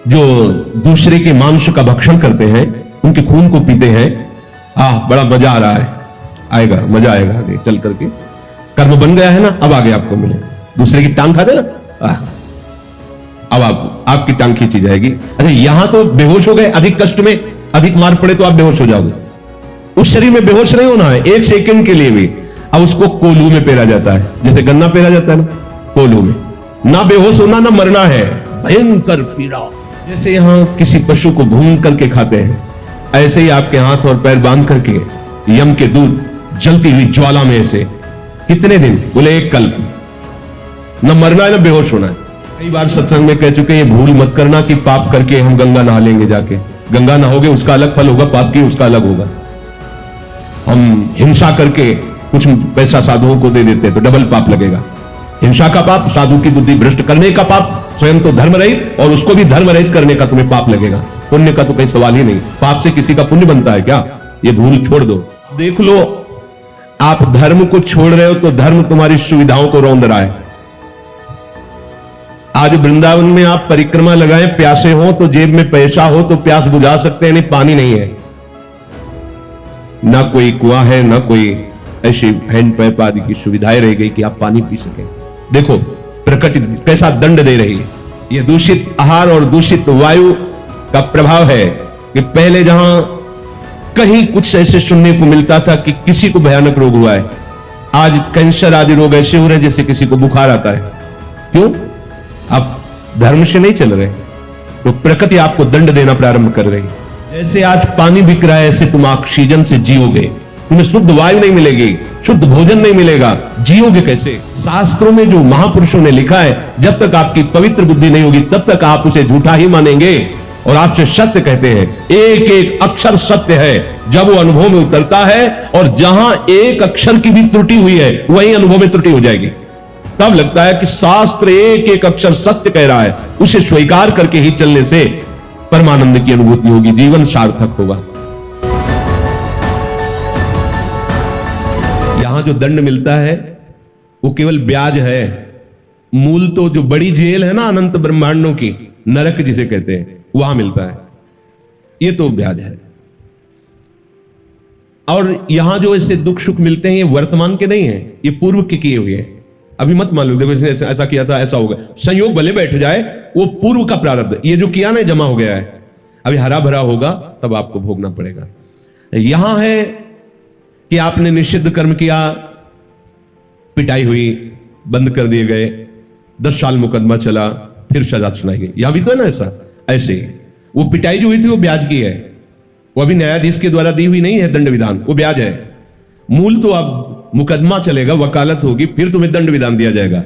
जो दूसरे के मांस का भक्षण करते हैं, उनके खून को पीते हैं, बड़ा मजा आ रहा है, आएगा मजा आएगा आगे चल करके। कर्म बन गया है ना, अब आगे आपको मिलेगा। दूसरे की टांग खाते ना, अब आपकी टांग खींची जाएगी। अच्छा, यहां तो बेहोश हो गए, अधिक कष्ट में अधिक मार पड़े तो आप बेहोश हो जाओगे। उस शरीर में बेहोश नहीं होना है एक सेकंड के लिए भी। अब उसको कोल्हू में पेरा जाता है, जैसे गन्ना पेरा जाता है ना, कोल्हू में। ना बेहोश होना ना मरना है, भयंकर पीड़ा। जैसे यहां किसी पशु को भून करके खाते हैं, ऐसे ही आपके हाथ और पैर बांध करके यम के दूत जलती हुई ज्वाला में से कितने दिन? बोले एक कल्प। न मरना है ना बेहोश होना है। कई बार सत्संग में कह चुके, ये भूल मत करना कि पाप करके हम गंगा नहा लेंगे जाके। गंगा नहाओगे उसका अलग फल होगा, पाप की उसका अलग होगा। हम हिंसा करके कुछ पैसा साधुओं को दे देते हैं तो डबल पाप लगेगा। हिंसा का पाप, साधु की बुद्धि भ्रष्ट करने का पाप, स्वयं तो धर्म रहित और उसको भी धर्म रहित करने का तुम्हें पाप लगेगा। पुण्य का तो कोई सवाल ही नहीं। पाप से किसी का पुण्य बनता है क्या? ये भूल छोड़ दो। देख लो, आप धर्म को छोड़ रहे हो तो धर्म तुम्हारी सुविधाओं को रौंद रहा है। आज वृंदावन में आप परिक्रमा लगाएं, प्यासे हो तो जेब में पैसा हो तो प्यास बुझा सकते हैं, नहीं पानी नहीं है, ना कोई कुआं है, ना कोई ऐसी हैंडपैप आदि की सुविधाएं रह गई कि आप पानी पी सकें। देखो प्रकृति कैसा दंड दे रही है। यह दूषित आहार और दूषित वायु का प्रभाव है कि पहले जहां कहीं कुछ ऐसे सुनने को मिलता था कि किसी को भयानक रोग हुआ है, आज कैंसर आदि रोग ऐसे हो रहे हैं जैसे किसी को बुखार आता है। क्यों? आप धर्म से नहीं चल रहे, तो प्रकृति आपको दंड देना प्रारंभ कर रही है। जैसे आज पानी बिक रहा है, ऐसे तुम ऑक्सीजन से जियोगे, तुम्हें शुद्ध वायु नहीं मिलेगी, शुद्ध भोजन नहीं मिलेगा, जियोगे कैसे? शास्त्रों में जो महापुरुषों ने लिखा है, जब तक आपकी पवित्र बुद्धि नहीं होगी तब तक आप उसे झूठा ही मानेंगे और आपसे सत्य कहते हैं। एक एक अक्षर सत्य है जब वो अनुभव में उतरता है, और जहां एक अक्षर की भी त्रुटि हुई है वहीं अनुभव में त्रुटि हो जाएगी। तब लगता है कि शास्त्र एक एक अक्षर सत्य कह रहा है। उसे स्वीकार करके ही चलने से परमानंद की अनुभूति होगी, जीवन सार्थक होगा। यहां जो दंड मिलता है वो केवल ब्याज है। मूल तो जो बड़ी जेल है ना अनंत ब्रह्मांडों की, नरक जिसे कहते हैं, वहां मिलता है। ये तो ब्याज है। और यहां जो इससे दुख सुख मिलते हैं ये वर्तमान के नहीं है, ये पूर्व के किए हुए हैं। अभी मत मान लो देखो इसने ऐसा किया था, ऐसा हो गया, संयोग भले बैठ जाए, वो पूर्व का प्रारब्ध, ये जो किया ना जमा हो गया है, अभी हरा भरा होगा तब आपको भोगना पड़ेगा। यहां है कि आपने निषिद्ध कर्म किया, पिटाई हुई, बंद कर दिए गए, 10 साल मुकदमा चला, फिर सजा सुनाई गई। यहां भी तो है ना ऐसा। ऐसे ही वो पिटाई जो हुई थी वो ब्याज की है, वो अभी न्यायाधीश के द्वारा दी हुई नहीं है दंड विधान, वो ब्याज है। मूल तो अब मुकदमा चलेगा, वकालत होगी, फिर तुम्हें दंड विधान दिया जाएगा,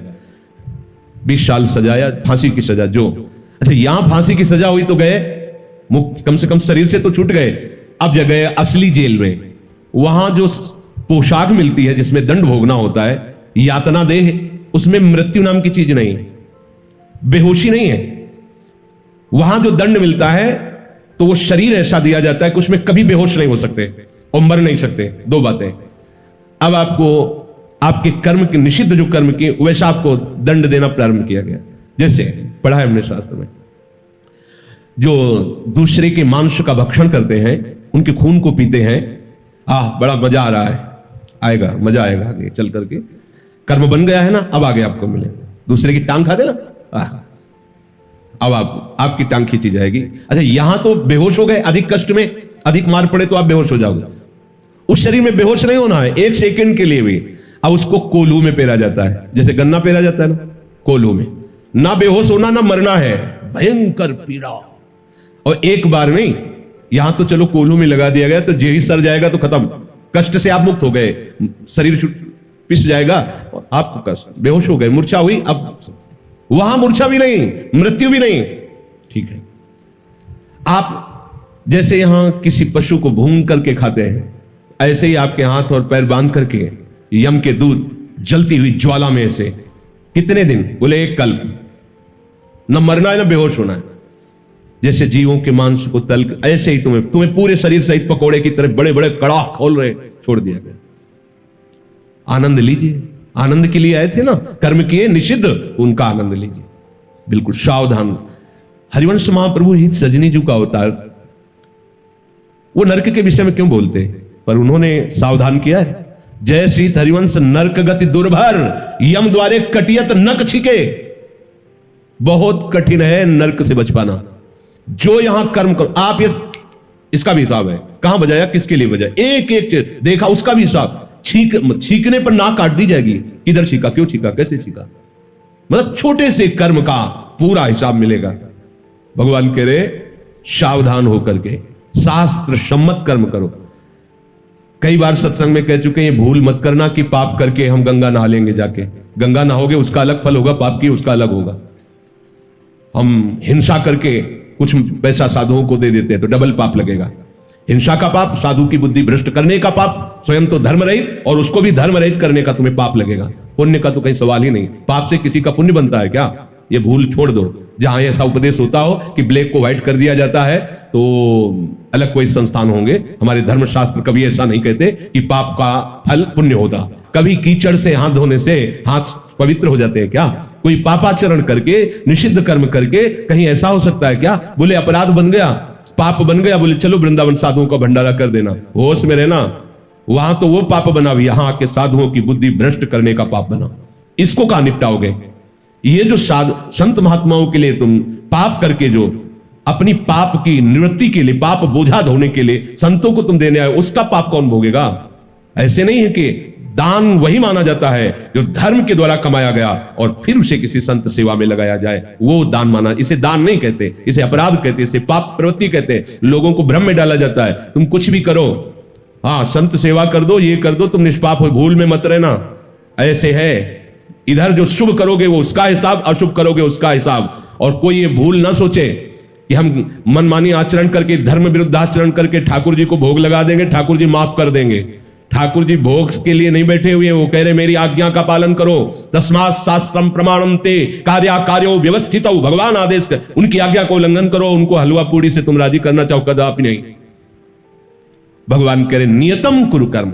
20 साल सजा या फांसी की सजा। जो अच्छा यहां फांसी की सजा हुई तो गए मुक्त, कम से कम शरीर से तो छूट गए। अब जगह असली जेल में, वहां जो पोशाक मिलती है जिसमें दंड भोगना होता है, यातना देह, उसमें मृत्यु नाम की चीज नहीं है, बेहोशी नहीं है। वहां जो दंड मिलता है तो वो शरीर ऐसा दिया जाता है कि उसमें कभी बेहोश नहीं हो सकते और मर नहीं सकते। 2 बातें। अब आपको आपके कर्म के, निषिद्ध जो कर्म किए वैसा आपको दंड देना प्रारंभ किया गया। जैसे पढ़ा है हमने शास्त्र में, जो दूसरे के मांस का भक्षण करते हैं, उनके खून को पीते हैं, बड़ा मजा आ रहा है, आएगा मजा आएगा आगे चल करके। कर्म बन गया है ना, अब आगे आपको मिलेगा। दूसरे की टांग खाते ना, अब आपकी टांग खींची जाएगी। अच्छा, यहां तो बेहोश हो गए, अधिक कष्ट में अधिक मार पड़े तो आप बेहोश हो जाओगे। उस शरीर में बेहोश नहीं होना है एक सेकंड के लिए भी। अब उसको कोल्हू में पेरा जाता है, जैसे गन्ना पेरा जाता है ना, कोल्हू में। ना बेहोश होना ना मरना है, भयंकर पीड़ा। और एक बार नहीं, यहां तो चलो कोल्हू में लगा दिया गया तो जे ही सर जाएगा तो खत्म, कष्ट से आप मुक्त हो गए, शरीर पिस जाएगा और आप कष्ट बेहोश हो गए, मूर्छा हुई। अब वहां मूर्छा भी नहीं, मृत्यु भी नहीं, ठीक है। आप जैसे यहां किसी पशु को भून करके खाते हैं, ऐसे ही आपके हाथ और पैर बांध करके यम के दूत जलती हुई ज्वाला में से कितने दिन? बोले एक कल्प। न मरना है ना बेहोश होना है। जैसे जीवों के मांस को तल, ऐसे ही तुम्हें पूरे शरीर सहित पकोड़े की तरह बड़े बड़े कड़ा खोल रहे छोड़ दिया गया। आनंद लीजिए, आनंद के लिए आए थे ना, कर्म किए निषिद्ध, उनका आनंद लीजिए, बिल्कुल सावधान। हरिवंश महाप्रभु ही सजनी जी का अवतार, वो नरक के विषय में क्यों बोलते, पर उन्होंने सावधान किया है। जय श्री हरिवंश नरक गति दुर्भर, यम द्वारे कटियत नक छिके। बहुत कठिन है नरक से बच पाना। जो यहां कर्म करो आप, ये इसका भी हिसाब है, कहां बजाया, किसके लिए बजाया, एक एक चीज देखा, उसका भी हिसाब। छींकने पर नाक काट दी जाएगी, किधर छींका, क्यों छींका, कैसे छींका, मतलब छोटे से कर्म का पूरा हिसाब मिलेगा। भगवान कह रहे सावधान होकर के शास्त्र सम्मत कर्म करो। कई बार सत्संग में कह चुके हैं, भूल मत करना कि पाप करके हम गंगा नहा लेंगे जाके। गंगा नहाओगे उसका अलग फल होगा, पाप की उसका अलग होगा। हम हिंसा करके कुछ पैसा साधुओं को दे देते हैं तो डबल पाप लगेगा। हिंसा का पाप, साधु की बुद्धि भ्रष्ट करने का पाप, स्वयं तो धर्म रहित और उसको भी धर्म रहित करने का तुम्हें पाप लगेगा। पुण्य का तो कहीं सवाल ही नहीं। पाप से किसी का पुण्य बनता है क्या? ये भूल छोड़ दो। जहां ऐसा उपदेश होता हो कि ब्लैक को व्हाइट कर दिया जाता है तो अलग कोई संस्थान होंगे। हमारे धर्मशास्त्र कभी ऐसा नहीं कहते कि पाप का फल पुण्य होता। कभी कीचड़ से हाथ धोने से हाथ पवित्र हो जाते हैं क्या? कोई पापाचरण करके, निषिद्ध कर्म करके कहीं ऐसा हो सकता है क्या? बोले अपराध बन गया, पाप बन गया, बोले चलो वृंदावन साधुओं का भंडारा कर देना, होश में रहना। वहां तो वो पाप बना, भी यहां आके साधुओं की बुद्धि भ्रष्ट करने का पाप बना। इसको कहां निपटाओगे? ये जो संत महात्माओं के लिए तुम पाप करके, जो अपनी पाप की निवृत्ति के लिए, पाप बोझा धोने के लिए संतों को तुम देने आए, उसका पाप कौन भोगेगा? ऐसे नहीं है कि दान वही माना जाता है जो धर्म के द्वारा कमाया गया और फिर उसे किसी संत सेवा में लगाया जाए, वो दान माना। इसे दान नहीं कहते, इसे अपराध कहते, इसे पाप प्रवृत्ति कहते। लोगों को भ्रम में डाला जाता है, तुम कुछ भी करो, हाँ संत सेवा कर दो, ये कर दो, तुम निष्पाप हो, भूल में मत रहना। ऐसे है, इधर जो शुभ करोगे वो उसका हिसाब, अशुभ करोगे उसका हिसाब। और कोई ये भूल ना सोचे कि हम मनमानी आचरण करके, धर्म विरुद्ध आचरण करके ठाकुर जी को भोग लगा देंगे, ठाकुर जी माफ कर देंगे। ठाकुर जी भोग के लिए नहीं बैठे हुए, वो कह रहे मेरी आज्ञा का पालन करो। तस्मात् शास्त्रम प्रमाणम ते कार्यो व्यवस्थित, भगवान आदेश कर, उनकी आज्ञा को उल्लंघन करो। उनको हलवा पूड़ी से तुम राजी करना चाहो, कदापि नहीं। भगवान कह रहे नियतम कुरु कर्म।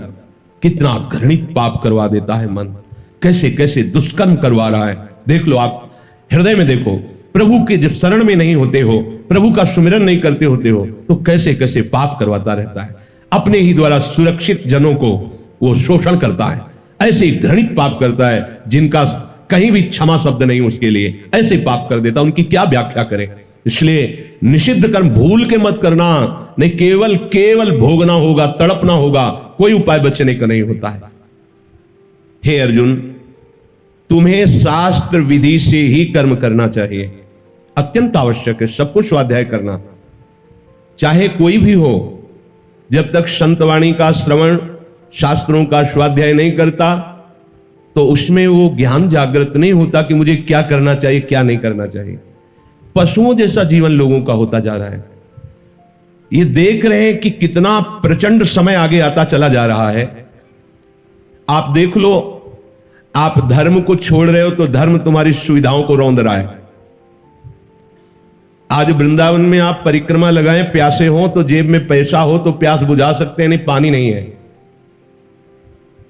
कितना घृणित पाप करवा देता है मन, कैसे कैसे दुष्कर्म करवा रहा है। देख लो आप, हृदय में देखो, प्रभु के जब शरण में नहीं होते हो, प्रभु का सुमिरन नहीं करते होते हो, तो कैसे कैसे पाप करवाता रहता है। अपने ही द्वारा सुरक्षित जनों को वो शोषण करता है, ऐसे ही घृणित पाप करता है जिनका कहीं भी क्षमा शब्द नहीं उसके लिए, ऐसे पाप कर देता। उनकी क्या व्याख्या करें। इसलिए निषिद्ध कर्म भूल के मत करना, नहीं केवल केवल भोगना होगा, तड़पना होगा, कोई उपाय बचने का नहीं होता है। हे अर्जुन, तुम्हें शास्त्र विधि से ही कर्म करना चाहिए, अत्यंत आवश्यक है। सबको स्वाध्याय करना, चाहे कोई भी हो। जब तक संतवाणी का श्रवण, शास्त्रों का स्वाध्याय नहीं करता, तो उसमें वो ज्ञान जागृत नहीं होता कि मुझे क्या करना चाहिए, क्या नहीं करना चाहिए। पशुओं जैसा जीवन लोगों का होता जा रहा है। ये देख रहे हैं कि कितना प्रचंड समय आगे आता चला जा रहा है। आप देख लो, आप धर्म को छोड़ रहे हो तो धर्म तुम्हारी सुविधाओं को रौंद रहा है। आज वृंदावन में आप परिक्रमा लगाएं, प्यासे हो तो जेब में पैसा हो तो प्यास बुझा सकते हैं, नहीं पानी नहीं है,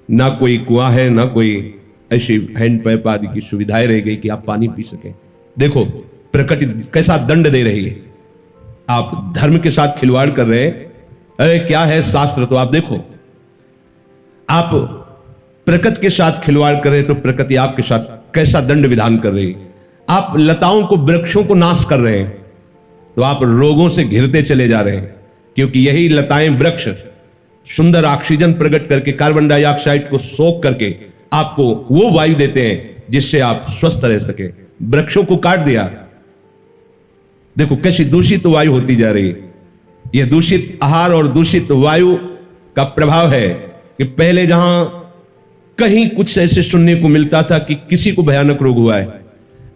ना कोई कुआं है, ना कोई ऐसी हैंडपैप आदि की सुविधाएं रह गई कि आप पानी पी सकें। देखो प्रकृति कैसा दंड दे रही है। आप धर्म के साथ खिलवाड़ कर रहे हैं। अरे क्या है शास्त्र, तो आप देखो, आप प्रकृति के साथ खिलवाड़ कर रहे हैं तो प्रकृति आपके साथ कैसा दंड विधान कर रही है। आप लताओं को, वृक्षों को नाश कर रहे हैं तो आप रोगों से घिरते चले जा रहे हैं, क्योंकि यही लताएं, वृक्ष सुंदर ऑक्सीजन प्रकट करके कार्बन डाइऑक्साइड को सोख करके आपको वो वायु देते हैं जिससे आप स्वस्थ रह सके। वृक्षों को काट दिया, देखो कैसी दूषित वायु होती जा रही है। यह दूषित आहार और दूषित वायु का प्रभाव है कि पहले जहां कहीं कुछ ऐसे सुनने को मिलता था कि किसी को भयानक रोग हुआ है,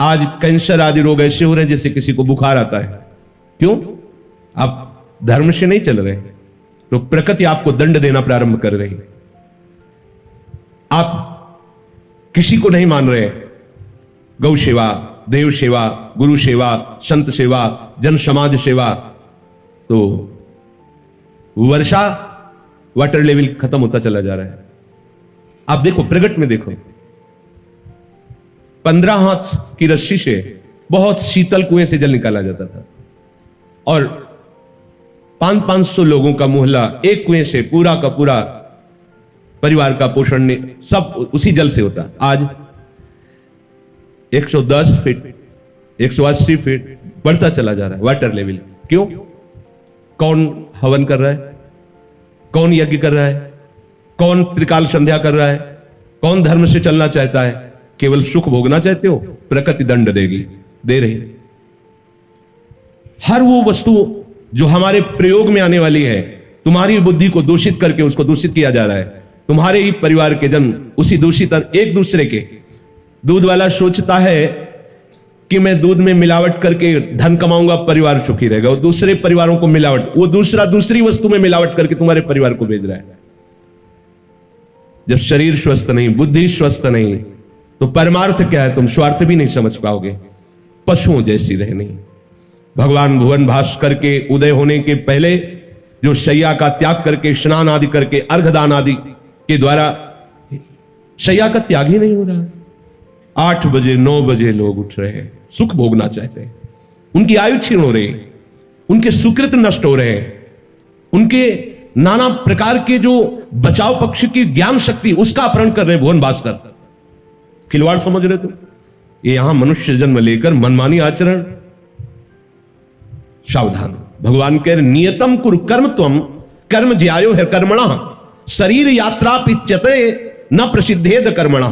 आज कैंसर आदि रोग ऐसे हो रहे हैं जैसे किसी को बुखार आता है। क्यों? आप धर्म से नहीं चल रहे, तो प्रकृति आपको दंड देना प्रारंभ कर रही। आप किसी को नहीं मान रहे, गौ सेवा, देव सेवा, गुरु सेवा, संत सेवा, जन समाज सेवा, तो वर्षा वाटर लेवल खत्म होता चला जा रहा है। आप देखो प्रगट में देखो, 15 हाथ की रस्सी से बहुत शीतल कुएं से जल निकाला जाता था। और 500 लोगों का मोहल्ला एक कुएं से पूरा का पूरा परिवार का पोषण सब उसी जल से होता। आज 110 फीट 180 फीट बढ़ता चला जा रहा है वाटर लेवल। क्यों? कौन हवन कर रहा है? कौन यज्ञ कर रहा है? कौन त्रिकाल संध्या कर रहा है? कौन धर्म से चलना चाहता है? केवल सुख भोगना चाहते हो? प्रकृति दंड देगी, दे रही। हर वो वस्तु जो हमारे प्रयोग में आने वाली है, तुम्हारी बुद्धि को दूषित करके उसको दूषित किया जा रहा है। तुम्हारे ही परिवार के जन उसी दूषित एक दूसरे के, दूध वाला सोचता है कि मैं दूध में मिलावट करके धन कमाऊंगा, परिवार सुखी रहेगा। वो दूसरे परिवारों को मिलावट, वो दूसरा दूसरी वस्तु में मिलावट करके तुम्हारे परिवार को भेज रहा है। जब शरीर स्वस्थ नहीं, बुद्धि स्वस्थ नहीं, तो परमार्थ क्या है? तुम स्वार्थ भी नहीं समझ पाओगे। पशुओं जैसी रहनी। भगवान भुवन भास्कर के उदय होने के पहले जो शैया का त्याग करके, स्नान आदि करके, अर्घदान आदि के द्वारा शैया का त्याग ही नहीं हो रहा। 8 बजे 9 बजे लोग उठ रहे हैं, सुख भोगना चाहते हैं। उनकी आयु क्षीण हो रही है, उनके सुकृत नष्ट हो रहे हैं, उनके नाना प्रकार के जो बचाव पक्ष की ज्ञान शक्ति उसका अपहरण कर रहे हैं भुवन भास्कर। खिलवाड़ समझ रहे तुम? ये यहां मनुष्य जन्म लेकर मनमानी आचरण। सावधान। भगवान कह रहे नियतम कुरु कर्म त्वम कर्म ज्यायो है कर्मणा शरीर यात्रा पिच्यते न प्रसिद्धेद कर्मणा।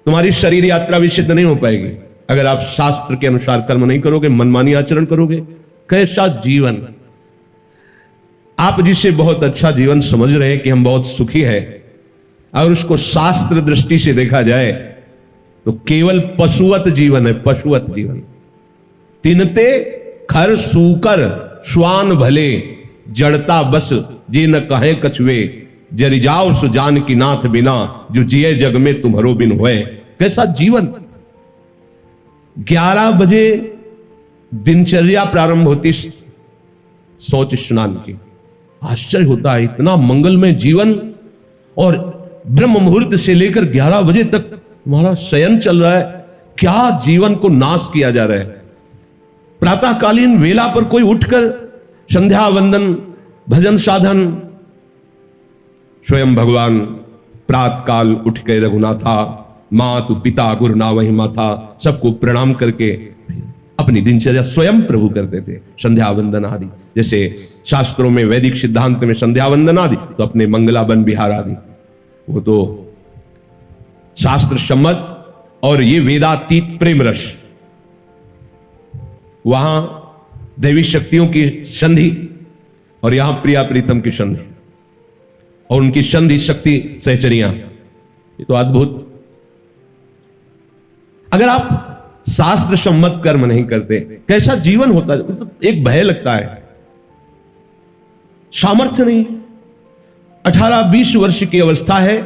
तुम्हारी शरीर यात्रा भी सिद्ध नहीं हो पाएगी अगर आप शास्त्र के अनुसार कर्म नहीं करोगे, मनमानी आचरण करोगे। कैसा जीवन! आप जिसे बहुत अच्छा जीवन समझ रहे हैं कि हम बहुत सुखी है, और उसको शास्त्र दृष्टि से देखा जाए तो केवल पशुवत जीवन है, पशुवत जीवन। तिनते खर सूकर श्वान भले जड़ता बस जे न कहे कछुए जरि जाओ सुजान की नाथ बिना जो जिये जग में तुम्हारो बिन होए। कैसा जीवन! 11 बजे दिनचर्या प्रारंभ होती शौच स्नान की। आश्चर्य होता है, इतना मंगलमय जीवन, और ब्रह्म मुहूर्त से लेकर 11 बजे तक तुम्हारा शयन चल रहा है। क्या जीवन को नाश किया जा रहा है। प्रातःकालीन वेला पर कोई उठकर संध्या वंदन भजन साधन, स्वयं भगवान प्रातःकाल उठ के रघुनाथा मातु पिता गुरु ना वही माथा सबको प्रणाम करके अपनी दिनचर्या स्वयं प्रभु करते थे। संध्या वंदन आदि, जैसे शास्त्रों में वैदिक सिद्धांत में संध्या वंदन आदि, तो अपने मंगलाबन विहार आदि, वो तो शास्त्र सम्मत। और ये वेदातीत प्रेम रस, वहां दैवी शक्तियों की संधि और यहां प्रिया प्रीतम की संधि, और उनकी संधि शक्ति सहचरियां, ये तो अद्भुत। अगर आप शास्त्र सम्मत कर्म नहीं करते, कैसा जीवन होता है? मतलब एक भय लगता है, सामर्थ्य नहीं। 18-20 वर्ष की अवस्था है,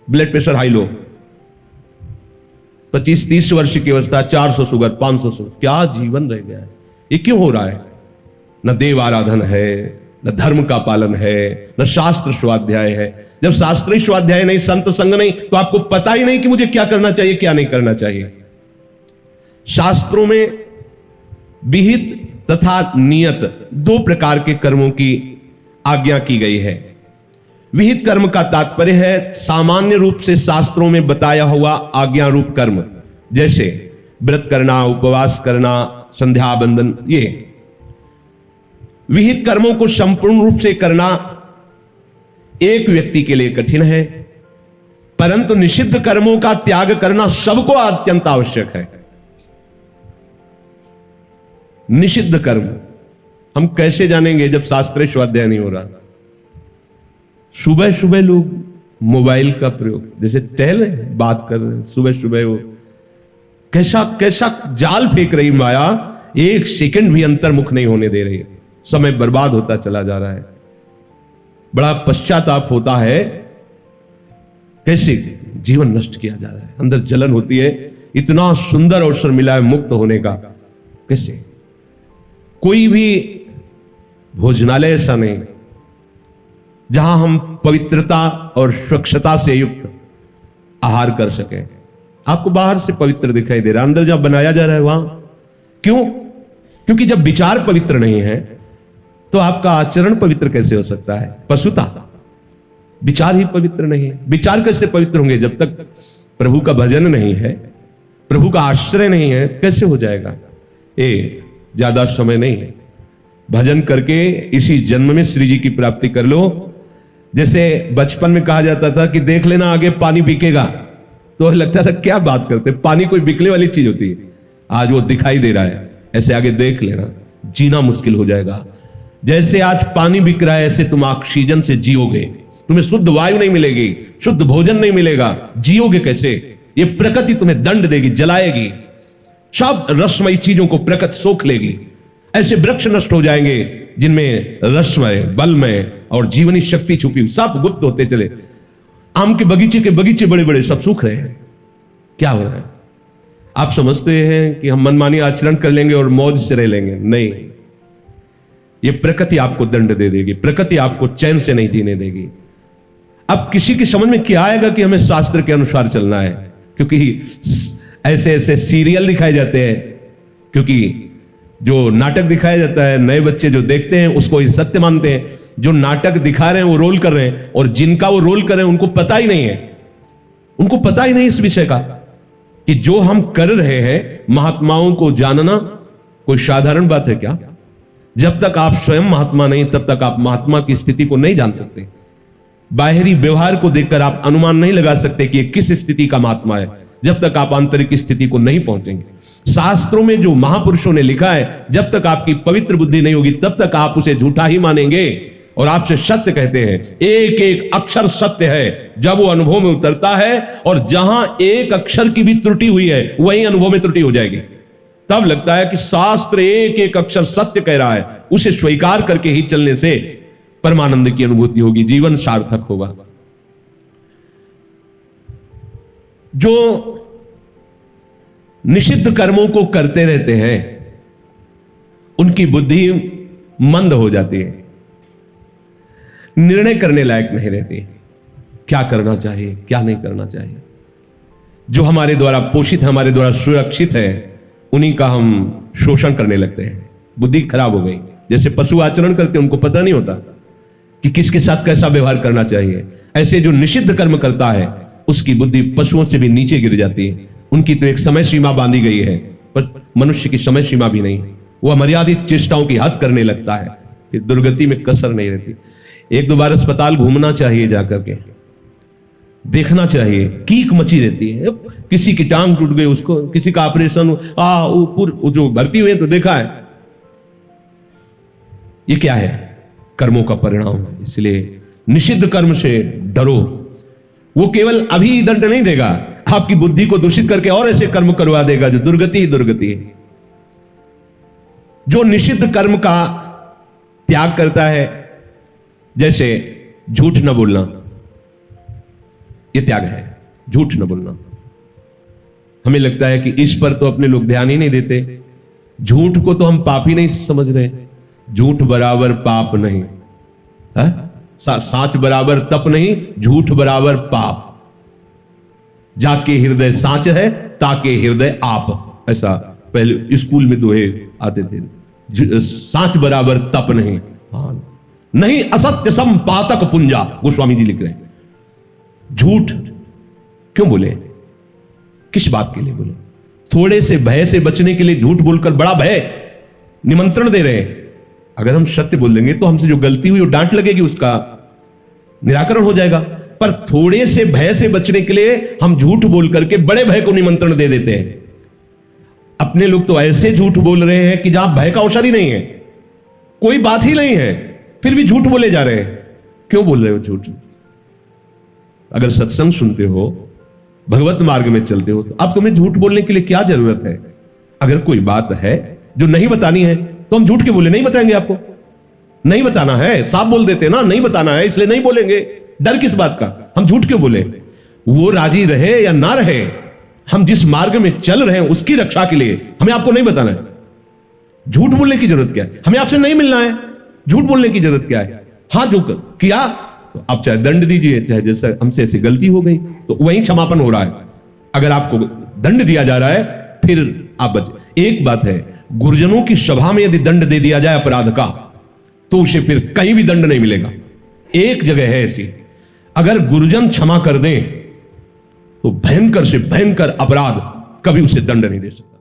ब्लड प्रेशर हाई लो। 25-30 वर्ष की अवस्था, 400 शुगर, 500 शुगर। क्या जीवन रह गया है? ये क्यों हो रहा है? न देव आराधन है, न धर्म का पालन है, न शास्त्र स्वाध्याय है। जब शास्त्रीय स्वाध्याय नहीं, संत संग नहीं, तो आपको पता ही नहीं कि मुझे क्या करना चाहिए, क्या नहीं करना चाहिए। शास्त्रों में विहित तथा नियत 2 प्रकार के कर्मों की आज्ञा की गई है। विहित कर्म का तात्पर्य है सामान्य रूप से शास्त्रों में बताया हुआ आज्ञा रूप कर्म, जैसे व्रत करना, उपवास करना, संध्या बंदन। ये विहित कर्मों को संपूर्ण रूप से करना एक व्यक्ति के लिए कठिन है, परंतु निषिद्ध कर्मों का त्याग करना सबको अत्यंत आवश्यक है। निषिद्ध कर्म हम कैसे जानेंगे जब शास्त्रीय स्वाध्याय नहीं हो रहा? सुबह सुबह लोग मोबाइल का प्रयोग, जैसे टहल बात कर रहे हैं, सुबह सुबह वो कैसा कैसा जाल फेंक रही माया, एक सेकंड भी अंतर्मुख नहीं होने दे रही। समय बर्बाद होता चला जा रहा है। बड़ा पश्चाताप होता है, कैसे जीवन नष्ट किया जा रहा है। अंदर जलन होती है, इतना सुंदर अवसर मिला है मुक्त होने का, कैसे? कोई भी भोजनालय ऐसा नहीं जहां हम पवित्रता और स्वच्छता से युक्त आहार कर सके। आपको बाहर से पवित्र दिखाई दे रहा है, अंदर जब बनाया जा रहा है वहां क्यों? क्योंकि जब विचार पवित्र नहीं है तो आपका आचरण पवित्र कैसे हो सकता है? पशुता, विचार ही पवित्र नहीं है। विचार कैसे पवित्र होंगे? जब तक प्रभु का भजन नहीं है, प्रभु का आश्रय नहीं है, कैसे हो जाएगा? ज्यादा समय नहीं है, भजन करके इसी जन्म में श्री जी की प्राप्ति कर लो। जैसे बचपन में कहा जाता था कि देख लेना आगे पानी बिकेगा, तो लगता था क्या बात करते, पानी कोई बिकने वाली चीज होती है। आज वो दिखाई दे रहा है, ऐसे आगे देख लेना, जीना मुश्किल हो जाएगा। जैसे आज पानी बिक रहा है, ऐसे तुम ऑक्सीजन से जियोगे, तुम्हें शुद्ध वायु नहीं मिलेगी, शुद्ध भोजन नहीं मिलेगा, जियोगे कैसे? ये प्रकृति तुम्हें दंड देगी, जलाएगी, सब रसमयी चीजों को प्रकृति सोख लेगी। ऐसे वृक्ष नष्ट हो जाएंगे जिनमें रसमय, बलमय और जीवनी शक्ति छुपी, सब गुप्त होते चले। आम के बगीचे बड़े बड़े सब सूख रहे हैं। क्या हो रहा है? आप समझते हैं कि हम मनमानी आचरण कर लेंगे और मौज से रह लेंगे? नहीं, ये प्रकृति आपको दंड दे देगी, प्रकृति आपको चैन से नहीं जीने देगी। अब किसी की समझ में क्या आएगा कि हमें शास्त्र के अनुसार चलना है? क्योंकि ऐसे ऐसे सीरियल दिखाए जाते हैं, क्योंकि जो नाटक दिखाया जाता है, नए बच्चे जो देखते हैं उसको ही सत्य मानते हैं। जो नाटक दिखा रहे हैं वो रोल कर रहे हैं, और जिनका वो रोल कर रहे हैं उनको पता ही नहीं है, उनको पता ही नहीं इस विषय का कि जो हम कर रहे हैं, महात्माओं को जानना कोई साधारण बात है क्या? जब तक आप स्वयं महात्मा नहीं, तब तक आप महात्मा की स्थिति को नहीं जान सकते। बाहरी व्यवहार को देखकर आप अनुमान नहीं लगा सकते कि किस स्थिति का महात्मा है, जब तक आप आंतरिक स्थिति को नहीं पहुंचेंगे। शास्त्रों में जो महापुरुषों ने लिखा है, जब तक आपकी पवित्र बुद्धि नहीं होगी तब तक आप उसे झूठा ही मानेंगे और आपसे सत्य कहते हैं। एक एक अक्षर सत्य है जब वो अनुभव में उतरता है, और जहां एक अक्षर की भी त्रुटि हुई है वहीं अनुभव में त्रुटि हो जाएगी। तब लगता है कि शास्त्र एक एक अक्षर सत्य कह रहा है, उसे स्वीकार करके ही चलने से परमानंद की अनुभूति होगी, जीवन सार्थक होगा। जो निषिद्ध कर्मों को करते रहते हैं उनकी बुद्धि मंद हो जाती है, निर्णय करने लायक नहीं रहती, क्या करना चाहिए क्या नहीं करना चाहिए। जो हमारे द्वारा पोषित है, हमारे द्वारा सुरक्षित है, उन्हीं का हम शोषण करने लगते हैं, बुद्धि खराब हो गई। जैसे पशु आचरण करते हैं, उनको पता नहीं होता कि किसके साथ कैसा व्यवहार करना चाहिए। ऐसे जो निषिद्ध कर्म करता है उसकी बुद्धि पशुओं से भी नीचे गिर जाती है। उनकी तो एक समय सीमा बांधी गई है, पर मनुष्य की समय सीमा भी नहीं, वो अमर्यादित चेष्टाओं की हद करने लगता है, फिर दुर्गति में कसर नहीं रहती। एक दो बार अस्पताल घूमना चाहिए, जाकर के देखना चाहिए, कीक मची रहती है। किसी की टांग टूट गई, उसको किसी का ऑपरेशन, जो भर्ती हुए तो देखा है। ये क्या है? कर्मों का परिणाम है। इसलिए निषिद्ध कर्म से डरो। वो केवल अभी दंड नहीं देगा, आपकी बुद्धि को दूषित करके और ऐसे कर्म करवा देगा जो दुर्गति ही दुर्गति है। जो निषिद्ध कर्म का त्याग करता है, जैसे झूठ न बोलना, यह त्याग है, झूठ न बोलना। हमें लगता है कि इस पर तो अपने लोग ध्यान ही नहीं देते, झूठ को तो हम पाप ही नहीं समझ रहे। झूठ बराबर पाप नहीं, साच बराबर तप नहीं, झूठ बराबर पाप। जाके हृदय साच है, ताके हृदय आप, ऐसा पहले स्कूल में दोहे आते थे। साच बराबर तप नहीं, नहीं असत्य संपातक पुंजा, गोस्वामी जी लिख रहे हैं। झूठ क्यों बोले, किस बात के लिए बोले? थोड़े से भय से बचने के लिए झूठ बोलकर बड़ा भय निमंत्रण दे रहे हैं। अगर हम सत्य बोल देंगे तो हमसे जो गलती हुई वो डांट लगेगी, उसका निराकरण हो जाएगा। पर थोड़े से भय से बचने के लिए हम झूठ बोल करके बड़े भय को निमंत्रण दे देते हैं। अपने लोग तो ऐसे झूठ बोल रहे हैं कि जहां भय का अवसर ही नहीं है, कोई बात ही नहीं है, फिर भी झूठ बोले जा रहे हैं। क्यों बोल रहे हो झूठ? अगर सत्संग सुनते हो, भगवत मार्ग में चलते हो, तो अब तुम्हें झूठ बोलने के लिए क्या जरूरत है? अगर कोई बात है जो नहीं बतानी है तो हम झूठ के बोले, नहीं बताएंगे आपको। नहीं बताना है, साफ बोल देते ना, नहीं बताना है इसलिए नहीं बोलेंगे। डर किस बात का? हम झूठ क्यों बोले? वो राजी रहे या ना रहे, हम जिस मार्ग में चल रहे हैं उसकी रक्षा के लिए हमें आपको नहीं बताना है। झूठ बोलने की जरूरत क्या है? हमें आपसे नहीं मिलना है, झूठ बोलने की जरूरत क्या है? हाँ, जो किया तो आप चाहे दंड दीजिए, चाहे जैसे हमसे ऐसी गलती हो गई तो वहीं क्षमापन हो रहा है। अगर आपको दंड दिया जा रहा है, फिर आप बचे। एक बात है, गुरुजनों की सभा में यदि दंड दे दिया जाए अपराध का, तो उसे फिर कहीं भी दंड नहीं मिलेगा। एक जगह है ऐसी, अगर गुरुजन क्षमा कर दें तो भयंकर से भयंकर अपराध कभी उसे दंड नहीं दे सकते।